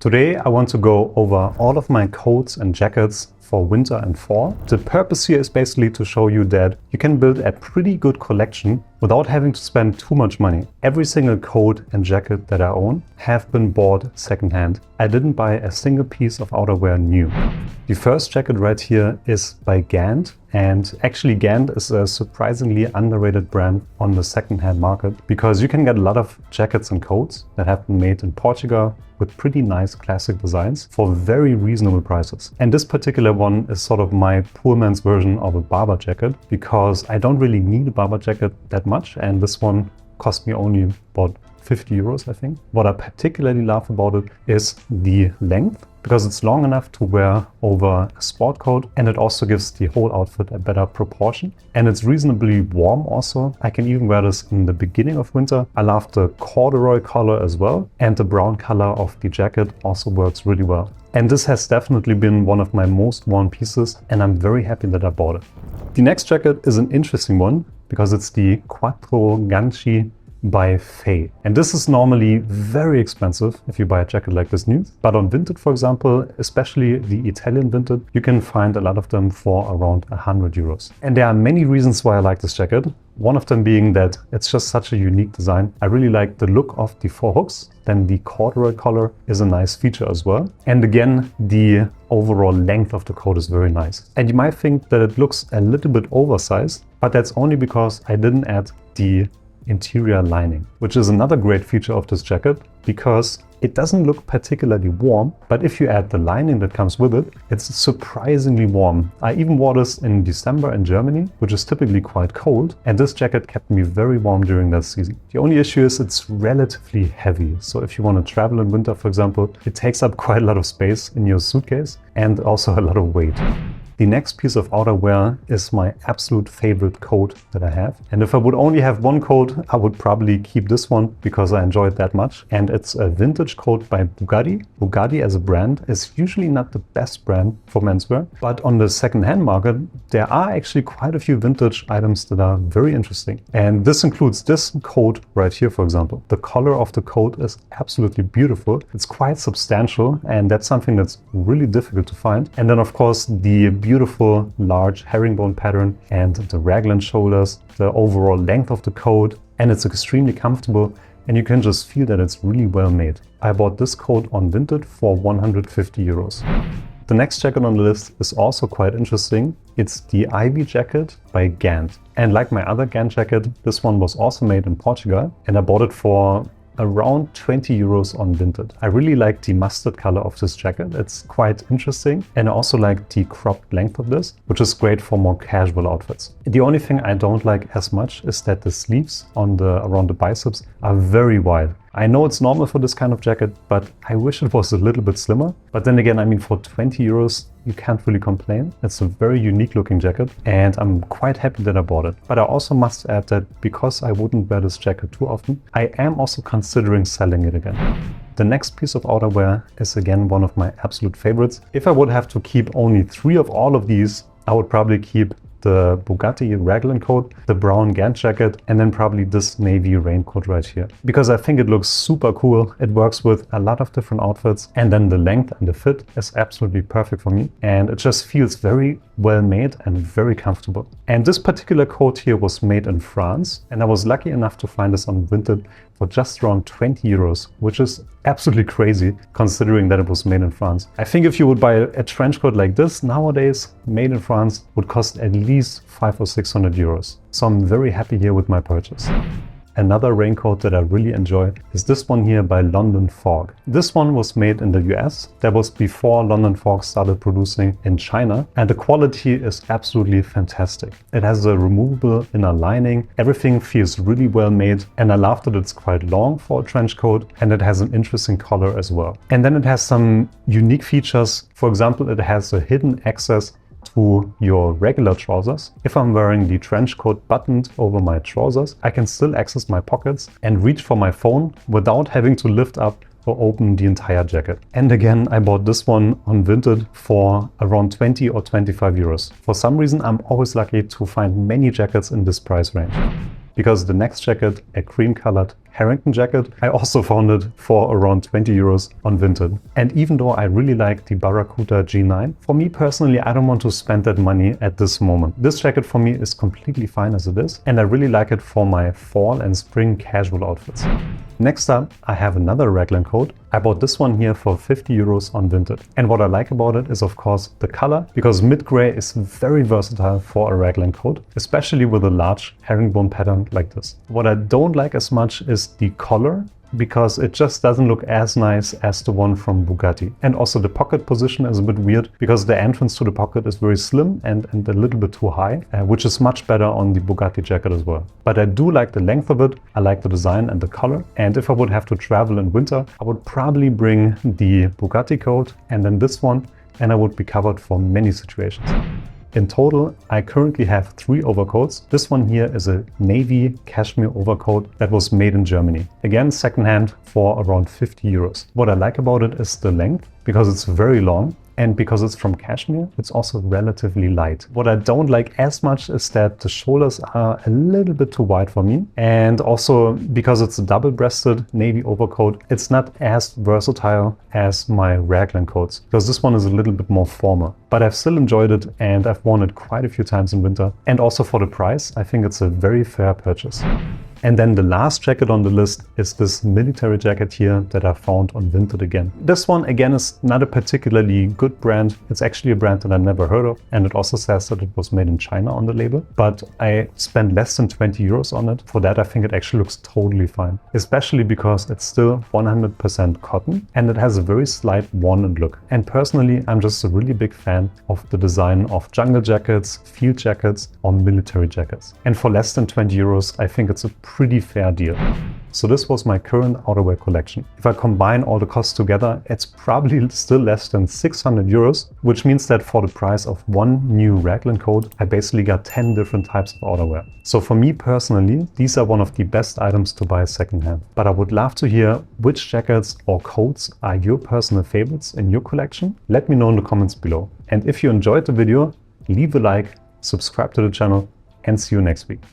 Today I want to go over all of my coats and jackets for winter and fall. The purpose here is basically to show you that you can build a pretty good collection without having to spend too much money. Every single coat and jacket that I own have been bought secondhand. I didn't buy a single piece of outerwear new. The first jacket right here is by Gand, and actually Gand is a surprisingly underrated brand on the secondhand market because you can get a lot of jackets and coats that have been made in Portugal with pretty nice classic designs for very reasonable prices. And this particular one is sort of my poor man's version of a barber jacket because I don't really need a barber jacket that much, and this one cost me only about 50 euros, I think. What I particularly love about it is the length, because it's long enough to wear over a sport coat, and it also gives the whole outfit a better proportion. And it's reasonably warm also. I can even wear this in the beginning of winter. I love the corduroy color as well, and the brown color of the jacket also works really well. And this has definitely been one of my most worn pieces, and I'm very happy that I bought it. The next jacket is an interesting one because it's the Quattro Ganci by Faye. And this is normally very expensive if you buy a jacket like this new. But on Vinted, for example, especially the Italian Vinted, you can find a lot of them for around 100 euros. And there are many reasons why I like this jacket. One of them being that it's just such a unique design. I really like the look of the four hooks. Then the corduroy color is a nice feature as well. And again, the overall length of the coat is very nice. And you might think that it looks a little bit oversized, but that's only because I didn't add the interior lining, which is another great feature of this jacket because it doesn't look particularly warm, but if you add the lining that comes with it, it's surprisingly warm. I even wore this in December in Germany, which is typically quite cold, and this jacket kept me very warm during that season. The only issue is it's relatively heavy, so if you want to travel in winter, for example, it takes up quite a lot of space in your suitcase and also a lot of weight. The next piece of outerwear is my absolute favorite coat that I have. And if I would only have one coat, I would probably keep this one because I enjoy it that much. And it's a vintage coat by Bugatti. Bugatti as a brand is usually not the best brand for menswear, but on the second-hand market, there are actually quite a few vintage items that are very interesting. And this includes this coat right here, for example. The color of the coat is absolutely beautiful. It's quite substantial, and that's something that's really difficult to find. And then, of course, the beautiful large herringbone pattern and the raglan shoulders, the overall length of the coat, and it's extremely comfortable, and you can just feel that it's really well made. I bought this coat on Vinted for 150 euros. The next jacket on the list is also quite interesting. It's the Ivy jacket by Gand. And like my other Gand jacket, this one was also made in Portugal, and I bought it for around 20 euros on Vinted. I really like the mustard color of this jacket. It's quite interesting, and I also like the cropped length of this, which is great for more casual outfits. The only thing I don't like as much is that the sleeves on around the biceps are very wide. I know it's normal for this kind of jacket, but I wish it was a little bit slimmer. But then again, I mean, for 20 euros, you can't really complain. It's a very unique looking jacket, and I'm quite happy that I bought it. But I also must add that because I wouldn't wear this jacket too often, I am also considering selling it again. The next piece of outerwear is again one of my absolute favorites. If I would have to keep only 3 of all of these, I would probably keep the Bugatti raglan coat, the brown Gand jacket, and then probably this navy raincoat right here. Because I think it looks super cool. It works with a lot of different outfits, and then the length and the fit is absolutely perfect for me. And it just feels very well made and very comfortable. And this particular coat here was made in France, and I was lucky enough to find this on Vinted for just around 20 euros, which is absolutely crazy considering that it was made in France. I think if you would buy a trench coat like this nowadays, made in France, would cost at least 500 or 600 euros. So I'm very happy here with my purchase. Another raincoat that I really enjoy is this one here by London Fog. This one was made in the US. That was before London Fog started producing in China, and the quality is absolutely fantastic. It has a removable inner lining. Everything feels really well made, and I love that it's quite long for a trench coat, and it has an interesting color as well. And then it has some unique features. For example, it has a hidden access to your regular trousers. If I'm wearing the trench coat buttoned over my trousers, I can still access my pockets and reach for my phone without having to lift up or open the entire jacket. And again, I bought this one on Vinted for around 20 or 25 euros. For some reason, I'm always lucky to find many jackets in this price range. Because the next jacket, a cream colored Harrington jacket. I also found it for around 20 euros on Vinted. And even though I really like the Barracuda G9, for me personally, I don't want to spend that money at this moment. This jacket for me is completely fine as it is, and I really like it for my fall and spring casual outfits. Next up, I have another raglan coat. I bought this one here for 50 euros on Vinted. And what I like about it is, of course, the color, because mid-gray is very versatile for a raglan coat, especially with a large herringbone pattern like this. What I don't like as much is the collar, because it just doesn't look as nice as the one from Bugatti. And also the pocket position is a bit weird because the entrance to the pocket is very slim and a little bit too high, which is much better on the Bugatti jacket as well. But I do like the length of it, I like the design and the color. And if I would have to travel in winter, I would probably bring the Bugatti coat and then this one, and I would be covered for many situations. In total, I currently have 3 overcoats. This one here is a navy cashmere overcoat that was made in Germany. Again, secondhand for around 50 euros. What I like about it is the length, because it's very long. And because it's from cashmere, it's also relatively light. What I don't like as much is that the shoulders are a little bit too wide for me. And also because it's a double-breasted navy overcoat, it's not as versatile as my raglan coats, because this one is a little bit more formal. But I've still enjoyed it and I've worn it quite a few times in winter. And also for the price, I think it's a very fair purchase. And then the last jacket on the list is this military jacket here that I found on Vinted again. This one again is not a particularly good brand. It's actually a brand that I never heard of, and it also says that it was made in China on the label. But I spent less than 20 euros on it. For that, I think it actually looks totally fine, especially because it's still 100% cotton and it has a very slight worn look. And personally, I'm just a really big fan of the design of jungle jackets, field jackets, or military jackets. And for less than 20 euros, I think it's a pretty fair deal. So this was my current outerwear collection. If I combine all the costs together, it's probably still less than 600 euros, which means that for the price of one new raglan coat, I basically got 10 different types of outerwear. So for me personally, these are one of the best items to buy secondhand. But I would love to hear which jackets or coats are your personal favorites in your collection. Let me know in the comments below. And if you enjoyed the video, leave a like, subscribe to the channel, and see you next week.